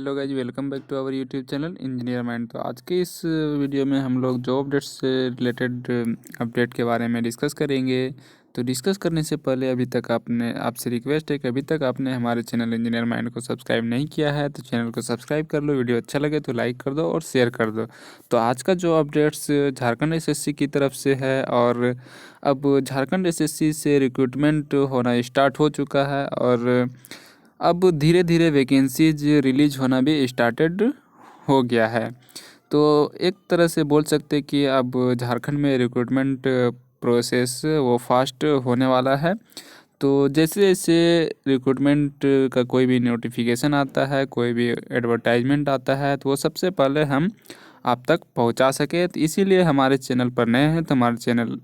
Hello guys, welcome back to our YouTube channel engineer mind. तो आज के इस वीडियो में हम लोग जॉब अपडेट्स से रिलेटेड अपडेट के बारे में डिस्कस करेंगे। तो डिस्कस करने से पहले आपसे रिक्वेस्ट है कि अभी तक आपने हमारे चैनल इंजीनियर माइंड को सब्सक्राइब नहीं किया है तो चैनल को सब्सक्राइब कर लो। वीडियो अच्छा लगे तो लाइक कर दो और शेयर कर दो। तो आज का जो अपडेट्स झारखंड एसएससी की तरफ से है, और अब झारखंड एसएससी से रिक्रूटमेंट होना स्टार्ट हो चुका है और अब धीरे धीरे वैकेंसीज रिलीज होना भी स्टार्टेड हो गया है। तो एक तरह से बोल सकते हैं कि अब झारखंड में रिक्रूटमेंट प्रोसेस वो फास्ट होने वाला है। तो जैसे जैसे रिक्रूटमेंट का कोई भी नोटिफिकेशन आता है, कोई भी एडवर्टाइजमेंट आता है, तो वो सबसे पहले हम आप तक पहुंचा सके। तो इसीलिए हमारे चैनल पर नए हैं तो हमारे चैनल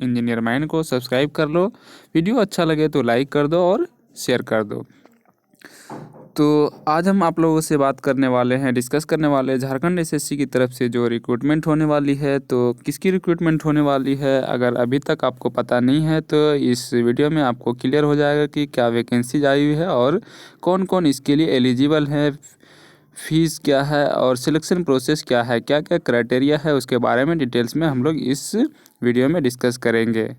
इंजीनियर माइंड को सब्सक्राइब कर लो। वीडियो अच्छा लगे तो लाइक कर दो और शेयर कर दो। तो आज हम आप लोगों से बात करने वाले हैं, डिस्कस करने वाले हैं झारखंड एसएससी की तरफ से जो रिक्रूटमेंट होने वाली है। तो किसकी रिक्रूटमेंट होने वाली है, अगर अभी तक आपको पता नहीं है तो इस वीडियो में आपको क्लियर हो जाएगा कि क्या वैकेंसीज आई हुई है और कौन कौन इसके लिए एलिजिबल है, फीस क्या है और सिलेक्शन प्रोसेस क्या है, क्या क्या क्राइटेरिया है, उसके बारे में डिटेल्स में हम लोग इस वीडियो में डिस्कस करेंगे।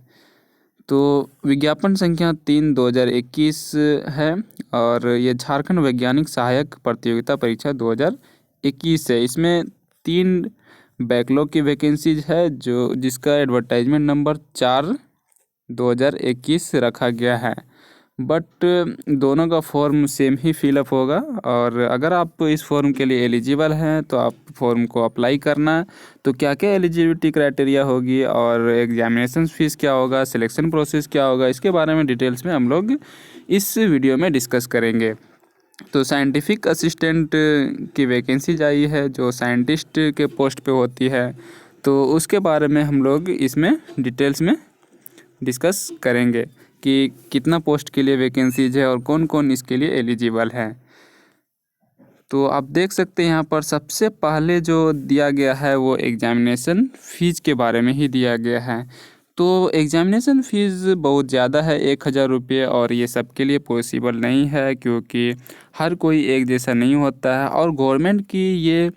तो विज्ञापन संख्या 3/2021 है और ये झारखंड वैज्ञानिक सहायक प्रतियोगिता परीक्षा 2021 है। इसमें 3 बैकलॉग की वैकेंसीज है जो जिसका एडवर्टाइजमेंट नंबर 4/2021 रखा गया है। बट दोनों का फॉर्म सेम ही फिलअप होगा, और अगर आप इस फॉर्म के लिए एलिजिबल हैं तो आप फॉर्म को अप्लाई करना। तो क्या क्या एलिजिबिलिटी क्राइटेरिया होगी और एग्जामिनेशन फ़ीस क्या होगा, सिलेक्शन प्रोसेस क्या होगा, इसके बारे में डिटेल्स में हम लोग इस वीडियो में डिस्कस करेंगे। तो साइंटिफिक असिस्टेंट की वैकेंसी आई है जो साइंटिस्ट के पोस्ट पे होती है, तो उसके बारे में हम लोग इसमें डिटेल्स में डिस्कस करेंगे कि कितना पोस्ट के लिए वैकेंसीज है और कौन कौन इसके लिए एलिजिबल है। तो आप देख सकते हैं यहाँ पर सबसे पहले जो दिया गया है वो एग्जामिनेशन फ़ीस के बारे में ही दिया गया है। तो एग्जामिनेशन फ़ीस बहुत ज़्यादा है, 1,000 रुपये, और ये सबके लिए पॉसिबल नहीं है क्योंकि हर कोई एक जैसा नहीं होता है और गवर्नमेंट की ये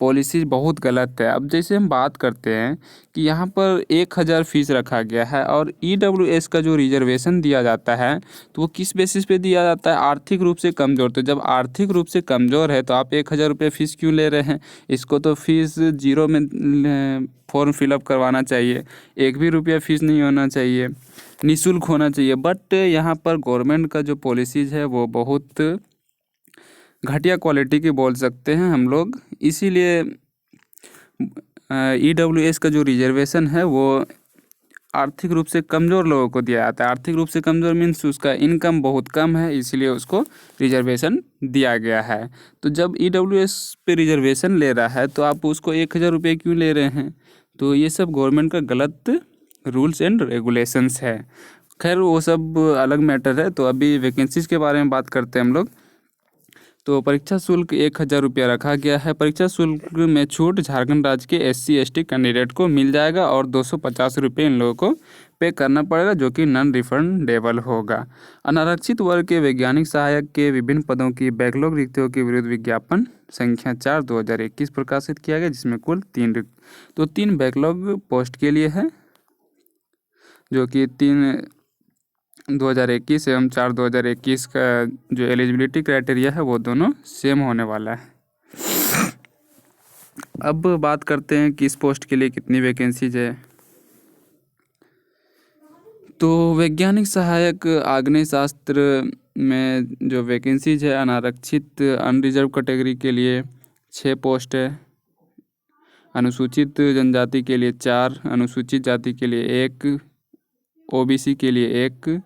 पॉलिसी बहुत गलत है। अब जैसे हम बात करते हैं कि यहाँ पर 1,000 फ़ीस रखा गया है और ईडब्ल्यूएस का जो रिजर्वेशन दिया जाता है तो वो किस बेसिस पे दिया जाता है, आर्थिक रूप से कमज़ोर। तो जब आर्थिक रूप से कमज़ोर है तो आप 1,000 रुपये फ़ीस क्यों ले रहे हैं? इसको तो फ़ीस जीरो में फॉर्म फिलअप करवाना चाहिए, एक भी रुपया फ़ीस नहीं होना चाहिए, निःशुल्क होना चाहिए। बट यहाँ पर गवर्नमेंट का जो पॉलिसीज़ है वो बहुत घटिया क्वालिटी की बोल सकते हैं हम लोग। इसीलिए ईडब्ल्यूएस का जो रिजर्वेशन है वो आर्थिक रूप से कमज़ोर लोगों को दिया जाता है। आर्थिक रूप से कमज़ोर मीन्स उसका इनकम बहुत कम है, इसलिए उसको रिजर्वेशन दिया गया है। तो जब ईडब्ल्यूएस पे रिजर्वेशन ले रहा है तो आप उसको 1,000 रुपये क्यों ले रहे हैं? तो ये सब गवर्नमेंट का गलत रूल्स एंड रेगुलेशंस है। खैर वो सब अलग मैटर है। तो अभी वैकेंसीज़ के बारे में बात करते हैं हम लोग। तो परीक्षा शुल्क 1,000 रुपया रखा गया है। परीक्षा शुल्क में छूट झारखंड राज्य के SC/ST कैंडिडेट को मिल जाएगा और 250 रुपये इन लोगों को पे करना पड़ेगा जो कि नॉन रिफंडेबल होगा। अनारक्षित वर्ग के वैज्ञानिक सहायक के विभिन्न पदों की बैकलॉग रिक्तियों के विरुद्ध विज्ञापन संख्या 4/2021 प्रकाशित किया गया, जिसमें कुल 3 बैकलॉग पोस्ट के लिए है जो कि 3/2021 एवं 4/2021 का जो एलिजिबिलिटी क्राइटेरिया है वो दोनों सेम होने वाला है। अब बात करते हैं कि इस पोस्ट के लिए कितनी वैकेंसीज है। तो वैज्ञानिक सहायक आग्नेय शास्त्र में जो वैकेंसीज है अनारक्षित अनरिजर्व कैटेगरी के लिए 6 पोस्ट है, अनुसूचित जनजाति के लिए 4, अनुसूचित जाति के लिए 1, OBC के लिए 1,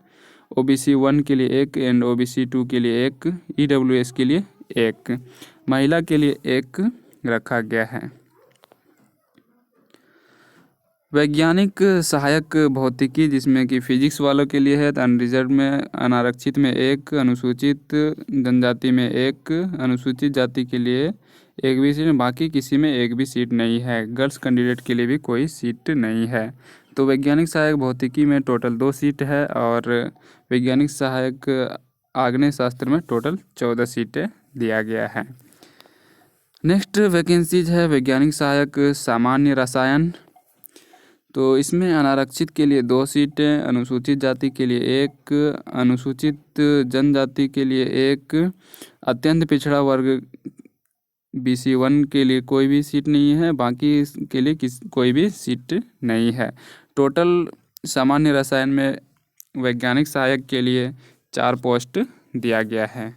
OBC 1 के लिए 1 एंड OBC 2 के लिए 1, EWS के लिए 1, महिला के लिए 1 रखा गया है। वैज्ञानिक सहायक भौतिकी जिसमें कि फिजिक्स वालों के लिए है, तो अनरिजर्व में अनारक्षित में 1, अनुसूचित जनजाति में 1, अनुसूचित जाति के लिए 1 भी सीट, बाकी किसी में 1 भी सीट नहीं है। गर्ल्स कैंडिडेट के लिए भी कोई सीट नहीं है। तो वैज्ञानिक सहायक भौतिकी में टोटल 2 सीट है और वैज्ञानिक सहायक आग्नेय शास्त्र में टोटल 14 सीटें दिया गया है। नेक्स्ट वैकेंसीज है वैज्ञानिक सहायक सामान्य रसायन। तो इसमें अनारक्षित के लिए 2 सीटें, अनुसूचित जाति के लिए 1, अनुसूचित जनजाति के लिए 1, अत्यंत पिछड़ा वर्ग BC1 के लिए कोई भी सीट नहीं है, बाकी के लिए कोई भी सीट नहीं है। टोटल सामान्य रसायन में वैज्ञानिक सहायक के लिए 4 पोस्ट दिया गया है।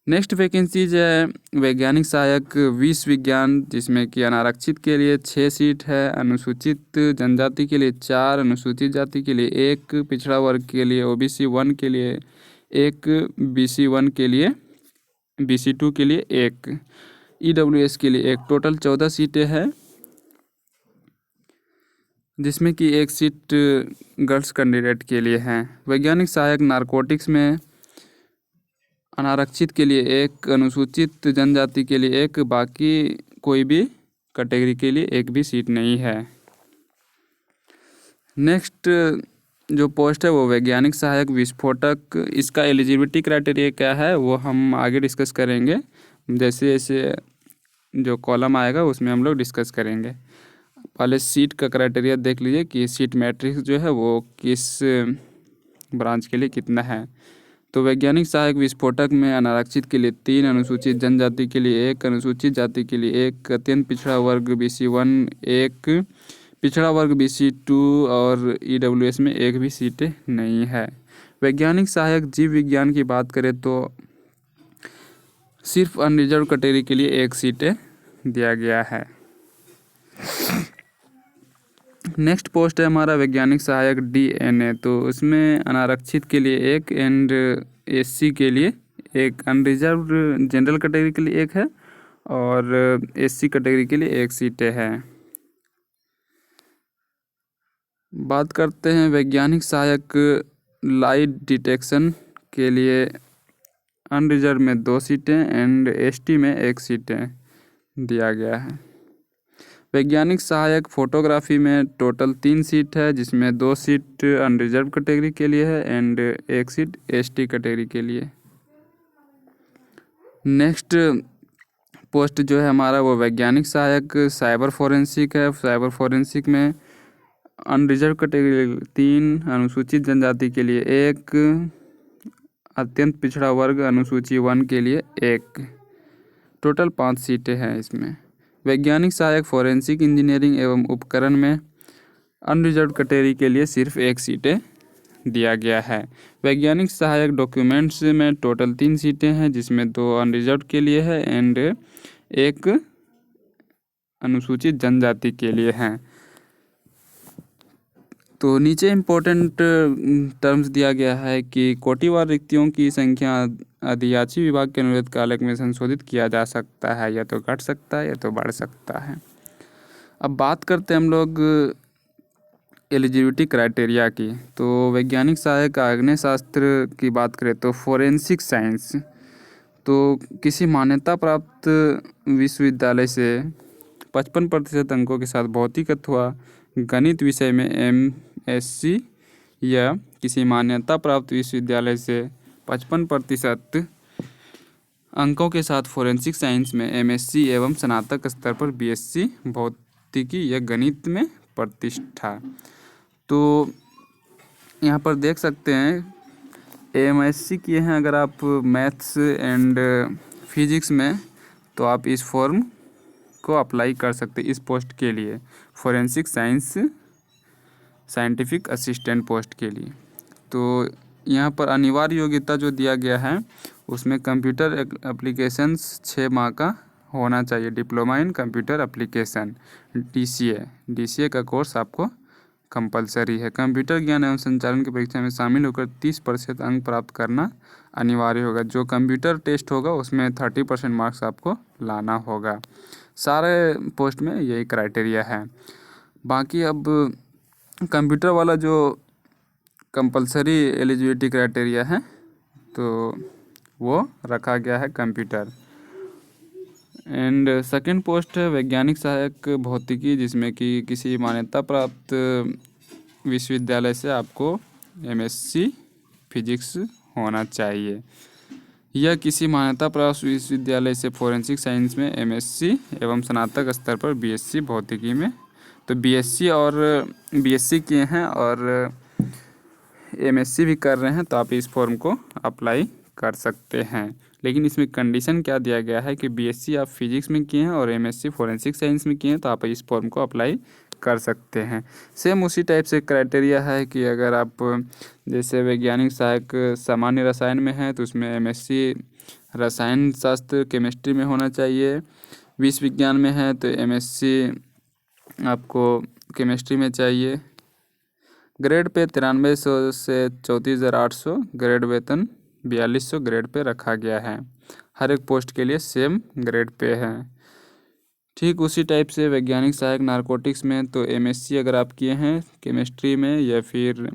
नेक्स्ट वैकेंसीज है वैज्ञानिक सहायक विष विज्ञान, जिसमें कि अनारक्षित के लिए 6 सीट है, अनुसूचित जनजाति के लिए 4, अनुसूचित जाति के लिए 1, पिछड़ा वर्ग के लिए OBC1 के लिए 1, BC1 के लिए BC2 के लिए 1, EWS के लिए 1। टोटल 14 सीटें हैं, जिसमें कि 1 सीट गर्ल्स कैंडिडेट के लिए हैं। वैज्ञानिक सहायक नारकोटिक्स में अनारक्षित के लिए 1, अनुसूचित जनजाति के लिए 1, बाकी कोई भी कैटेगरी के लिए 1 भी सीट नहीं है। नेक्स्ट जो पोस्ट है वो वैज्ञानिक सहायक विस्फोटक। इसका एलिजिबिलिटी क्राइटेरिया क्या है वो हम आगे डिस्कस करेंगे, जैसे जैसे जो कॉलम आएगा उसमें हम लोग डिस्कस करेंगे। पहले सीट का क्राइटेरिया देख लीजिए कि सीट मैट्रिक्स जो है वो किस ब्रांच के लिए कितना है। तो वैज्ञानिक सहायक विस्फोटक में अनारक्षित के लिए 3, अनुसूचित जनजाति के लिए 1, अनुसूचित जाति के लिए 1, अत्यंत पिछड़ा वर्ग BC1 1, पिछड़ा वर्ग BC2 और EWS में 1 भी सीटें नहीं है। वैज्ञानिक सहायक जीव विज्ञान की बात करें तो सिर्फ अनरिजर्व कैटेगरी के लिए 1 सीटें दिया गया है। नेक्स्ट पोस्ट है हमारा वैज्ञानिक सहायक DNA। तो उसमें अनारक्षित के लिए 1 एंड SC के लिए 1, अनरिजर्व जनरल कैटेगरी के लिए 1 है और SC कैटेगरी के लिए 1 सीटें हैं। बात करते हैं वैज्ञानिक सहायक लाइट डिटेक्शन के लिए अनरिजर्व में 2 सीटें एंड ST में 1 सीटें दिया गया है। वैज्ञानिक सहायक फोटोग्राफी में टोटल 3 सीट है, जिसमें 2 सीट अनरिजर्व कैटेगरी के लिए है एंड 1 सीट ST कैटेगरी के लिए। नेक्स्ट पोस्ट जो है हमारा वो वैज्ञानिक सहायक साइबर फोरेंसिक है। साइबर फोरेंसिक में अनरिजर्व कैटेगरी 3, अनुसूचित जनजाति के लिए 1, अत्यंत पिछड़ा वर्ग अनुसूची 1 के लिए 1। टोटल 5 सीटें हैं इसमें। वैज्ञानिक सहायक फोरेंसिक इंजीनियरिंग एवं उपकरण में अनरिजर्व कैटेगरी के लिए सिर्फ 1 सीटें दिया गया है। वैज्ञानिक सहायक डॉक्यूमेंट्स में टोटल 3 सीटें हैं, जिसमें 2 अनरिजर्व के लिए है एंड 1 अनुसूचित जनजाति के लिए हैं। तो नीचे इम्पोर्टेंट टर्म्स दिया गया है कि कोटिवार रिक्तियों की संख्या अधियाची विभाग के अनुरोध कालक में संशोधित किया जा सकता है, या तो घट सकता है या तो बढ़ सकता है। अब बात करते हैं हम लोग एलिजिबिलिटी क्राइटेरिया की। तो वैज्ञानिक सहायक आग्नेय शास्त्र की बात करें तो फोरेंसिक साइंस, तो किसी मान्यता प्राप्त विश्वविद्यालय से 55% अंकों के साथ भौतिक अथवा गणित विषय में MSc या किसी मान्यता प्राप्त विश्वविद्यालय से 55% अंकों के साथ फोरेंसिक साइंस में MSc एवं स्नातक स्तर पर BSc भौतिकी या गणित में प्रतिष्ठा। तो यहाँ पर देख सकते हैं MSc किए हैं अगर आप मैथ्स एंड फिजिक्स में, तो आप इस फॉर्म को अप्लाई कर सकते इस पोस्ट के लिए, forensic science scientific assistant post के लिए। तो यहाँ पर अनिवार्य योग्यता जो दिया गया है उसमें कंप्यूटर एप्लीकेशंस 6 माह का होना चाहिए, diploma in computer application DCA का कोर्स आपको कंपलसरी है। कंप्यूटर ज्ञान एवं संचालन की परीक्षा में शामिल होकर 30% अंक प्राप्त करना अनिवार्य होगा। जो कंप्यूटर टेस्ट होगा उसमें 30% मार्क्स आपको लाना होगा। सारे पोस्ट में यही क्राइटेरिया है। बाकी अब कंप्यूटर वाला जो कंपलसरी एलिजिबिलिटी क्राइटेरिया है तो वो रखा गया है कंप्यूटर। एंड सेकंड पोस्ट है वैज्ञानिक सहायक भौतिकी, जिसमें कि किसी मान्यता प्राप्त विश्वविद्यालय से आपको MSc फिजिक्स होना चाहिए। यह किसी मान्यता प्राप्त विश्वविद्यालय से फोरेंसिक साइंस में एमएससी एवं स्नातक स्तर पर बीएससी भौतिकी में, तो बीएससी और बीएससी किए हैं और एमएससी भी कर रहे हैं तो आप इस फॉर्म को अप्लाई कर सकते हैं। लेकिन इसमें कंडीशन क्या दिया गया है कि बीएससी आप फिजिक्स में किए हैं और एमएससी फोरेंसिक साइंस में किए हैं तो आप इस फॉर्म को अप्लाई कर सकते हैं। सेम उसी टाइप से क्राइटेरिया है कि अगर आप जैसे वैज्ञानिक सहायक सामान्य रसायन में है तो उसमें एमएससी रसायन शास्त्र केमिस्ट्री में होना चाहिए। विश्व विज्ञान में है तो एमएससी आपको केमिस्ट्री में चाहिए। ग्रेड पे 9300 से 34,800, ग्रेड वेतन 4200 ग्रेड पे रखा गया है। हर एक पोस्ट के लिए सेम ग्रेड पे है। ठीक उसी टाइप से वैज्ञानिक सहायक नारकोटिक्स में तो एमएससी अगर आप किए हैं केमिस्ट्री में या फिर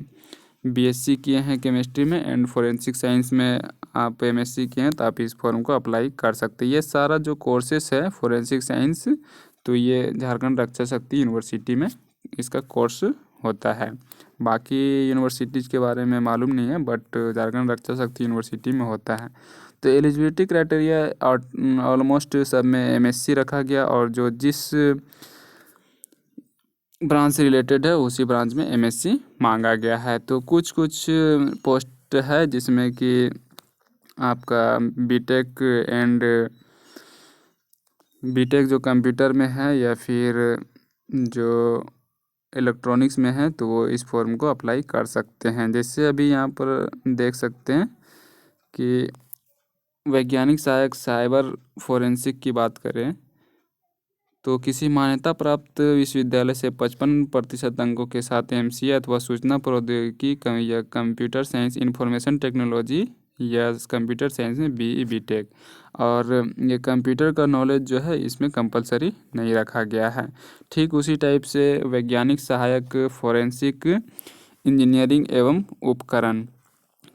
बीएससी किए हैं केमिस्ट्री में एंड फोरेंसिक साइंस में आप एमएससी किए हैं तो आप इस फॉर्म को अप्लाई कर सकते हैं। ये सारा जो कोर्सेस है फोरेंसिक साइंस तो ये झारखंड रक्षा शक्ति यूनिवर्सिटी में इसका कोर्स होता है। बाकी यूनिवर्सिटीज़ के बारे में मालूम नहीं है बट झारखंड रक्षा शक्ति यूनिवर्सिटी में होता है। तो एलिजिबिलिटी क्राइटेरिया ऑलमोस्ट सब में एमएससी रखा गया और जो जिस ब्रांच से रिलेटेड है उसी ब्रांच में एमएससी मांगा गया है। तो कुछ कुछ पोस्ट है जिसमें कि आपका बीटेक एंड बीटेक जो कंप्यूटर में है या फिर जो इलेक्ट्रॉनिक्स में है तो वो इस फॉर्म को अप्लाई कर सकते हैं। जैसे अभी यहाँ पर देख सकते हैं कि वैज्ञानिक सहायक साइबर फोरेंसिक की बात करें तो किसी मान्यता प्राप्त विश्वविद्यालय से 55% अंकों के साथ एमसीए अथवा सूचना प्रौद्योगिकी या कंप्यूटर साइंस इंफॉर्मेशन टेक्नोलॉजी या कंप्यूटर साइंस में बीई बीटेक और ये कंप्यूटर का नॉलेज जो है इसमें कंपलसरी नहीं रखा गया है। ठीक उसी टाइप से वैज्ञानिक सहायक फोरेंसिक इंजीनियरिंग एवं उपकरण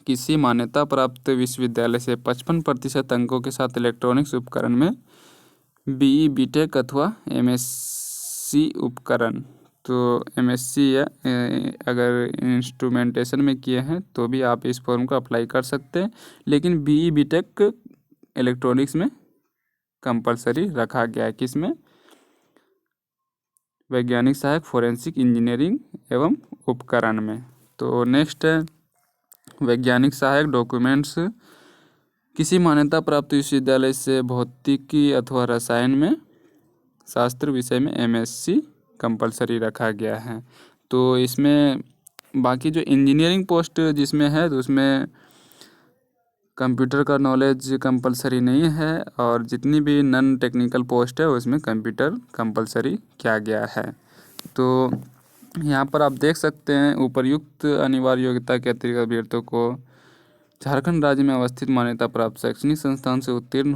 किसी मान्यता प्राप्त विश्वविद्यालय से 55% अंकों के साथ इलेक्ट्रॉनिक्स उपकरण में बीई बीटेक अथवा एमएससी उपकरण तो एमएससी या अगर इंस्ट्रूमेंटेशन में किए हैं तो भी आप इस फॉर्म को अप्लाई कर सकते हैं। लेकिन बीई बीटेक इलेक्ट्रॉनिक्स में कंपलसरी रखा गया है किसमें वैज्ञानिक सहायक फोरेंसिक इंजीनियरिंग एवं उपकरण में। तो नेक्स्ट है वैज्ञानिक सहायक डॉक्यूमेंट्स किसी मान्यता प्राप्त विश्वविद्यालय से भौतिकी अथवा रसायन में शास्त्र विषय में एमएससी कंपलसरी रखा गया है। तो इसमें बाकी जो इंजीनियरिंग पोस्ट जिसमें है तो उसमें कंप्यूटर का नॉलेज कंपलसरी नहीं है और जितनी भी नॉन टेक्निकल पोस्ट है उसमें कंप्यूटर कंपलसरी किया गया है। तो यहाँ पर आप देख सकते हैं उपर्युक्त अनिवार्य योग्यता के अतिरिक्त अभ्यर्थियों को झारखंड राज्य में अवस्थित मान्यता प्राप्त शैक्षणिक संस्थान से उत्तीर्ण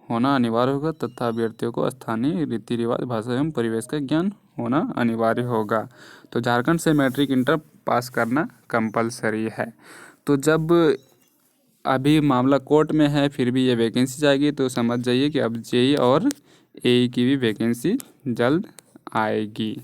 होना अनिवार्य होगा तथा अभ्यर्थियों को स्थानीय रीति रिवाज भाषा एवं परिवेश का ज्ञान होना अनिवार्य होगा। तो झारखंड से मैट्रिक इंटर पास करना कंपलसरी है। तो जब अभी मामला कोर्ट में है फिर भी ये वैकेंसी जाएगी तो समझ जाइए कि अब जेई और एई की भी वैकेंसी जल्द आएगी।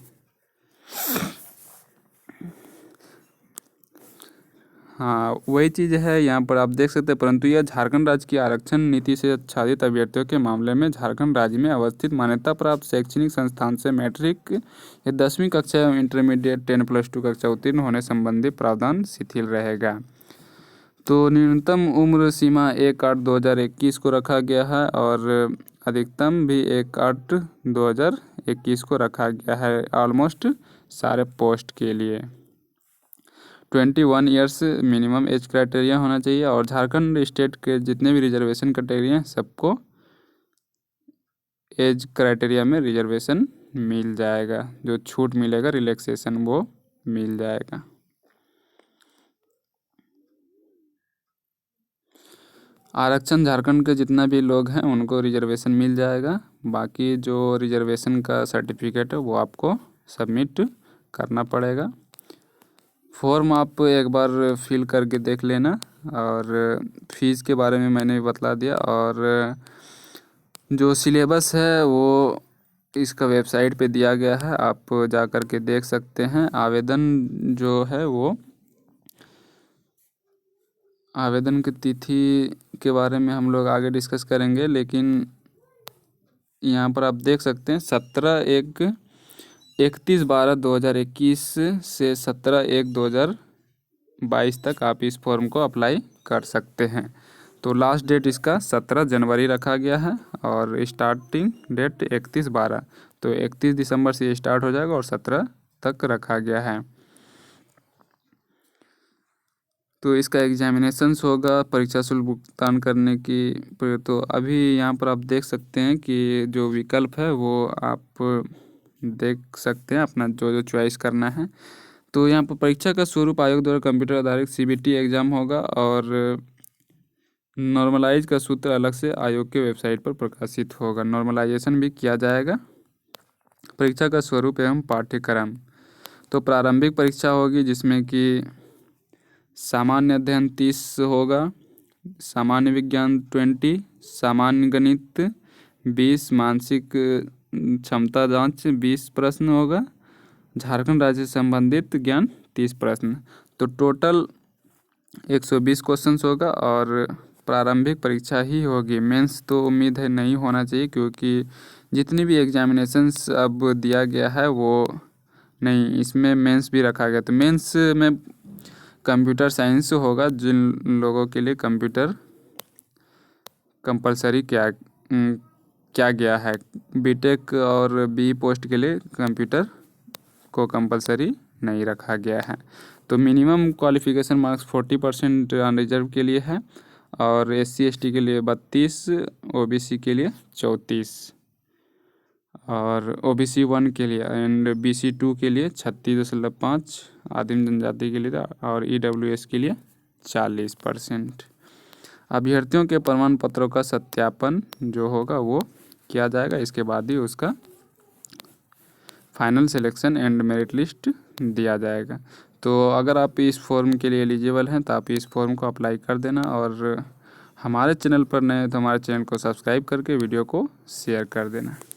हाँ वही चीज़ है यहाँ पर आप देख सकते हैं परंतु यह झारखंड राज्य की आरक्षण नीति से आच्छादित अभ्यर्थियों के मामले में झारखंड राज्य में अवस्थित मान्यता प्राप्त शैक्षणिक संस्थान से मैट्रिक या 10वीं कक्षा एवं इंटरमीडिएट 10+2 कक्षा उत्तीर्ण होने संबंधी प्रावधान शिथिल रहेगा। तो न्यूनतम उम्र सीमा 1/8/2021 को रखा गया है और अधिकतम भी 1/8/2021 को रखा गया है ऑलमोस्ट सारे पोस्ट के लिए। 21 ईयर्स मिनिमम एज क्राइटेरिया होना चाहिए और झारखंड स्टेट के जितने भी रिजर्वेशन क्राइटेरिया हैं सबको एज क्राइटेरिया में रिजर्वेशन मिल जाएगा। जो छूट मिलेगा रिलैक्सेशन वो मिल जाएगा। आरक्षण झारखंड के जितना भी लोग हैं उनको रिजर्वेशन मिल जाएगा। बाकी जो रिजर्वेशन का सर्टिफिकेट है वो आपको सबमिट करना पड़ेगा। फॉर्म आप एक बार फिल करके देख लेना और फीस के बारे में मैंने भी बतला दिया और जो सिलेबस है वो इसका वेबसाइट पे दिया गया है आप जा कर के देख सकते हैं। आवेदन जो है वो आवेदन की तिथि के बारे में हम लोग आगे डिस्कस करेंगे, लेकिन यहाँ पर आप देख सकते हैं 31/12/2021 से 17/1/2022 तक आप इस फॉर्म को अप्लाई कर सकते हैं। तो लास्ट डेट इसका 17 जनवरी रखा गया है और स्टार्टिंग डेट 31/12, तो 31 दिसंबर से ये स्टार्ट हो जाएगा और 17 तक रखा गया है। तो इसका एग्जामिनेशंस होगा परीक्षा शुल्क भुगतान करने की। तो अभी यहाँ पर आप देख सकते हैं कि जो विकल्प है वो आप देख सकते हैं अपना जो जो चॉइस करना है। तो यहाँ पर परीक्षा का स्वरूप आयोग द्वारा कंप्यूटर आधारित CBT एग्ज़ाम होगा और नॉर्मलाइज का सूत्र अलग से आयोग के वेबसाइट पर प्रकाशित होगा। नॉर्मलाइजेशन भी किया जाएगा। परीक्षा का स्वरूप एवं पाठ्यक्रम, तो प्रारंभिक परीक्षा होगी जिसमें कि सामान्य अध्ययन 30 होगा, सामान्य विज्ञान 20, सामान्य गणित 20, मानसिक क्षमता जांच 20 प्रश्न होगा, झारखंड राज्य से संबंधित ज्ञान 30 प्रश्न। तो टोटल 120 क्वेश्चंस होगा और प्रारंभिक परीक्षा ही होगी। मेंस तो उम्मीद है नहीं होना चाहिए, क्योंकि जितनी भी एग्जामिनेशंस अब दिया गया है वो नहीं, इसमें मेंस भी रखा गया। तो मेंस में कंप्यूटर साइंस होगा, जिन लोगों के लिए कंप्यूटर कंपलसरी क्या गया है। बीटेक और बी पोस्ट के लिए कंप्यूटर को कंपलसरी नहीं रखा गया है। तो मिनिमम क्वालिफिकेशन मार्क्स 40% अनरिजर्व के लिए है और SC ST के लिए 32, OBC के लिए 34 और OBC 1 के लिए एंड BC 2 के लिए 36.5, आदिम जनजाति के लिए और EWS के लिए 40%। अभ्यर्थियों के प्रमाण पत्रों का सत्यापन जो होगा वो किया जाएगा। इसके बाद ही उसका final selection and merit list दिया जाएगा। तो अगर आप इस फॉर्म के लिए एलिजिबल हैं तो आप इस फॉर्म को अप्लाई कर देना और हमारे चैनल पर नए हैं तो हमारे चैनल को सब्सक्राइब करके वीडियो को शेयर कर देना।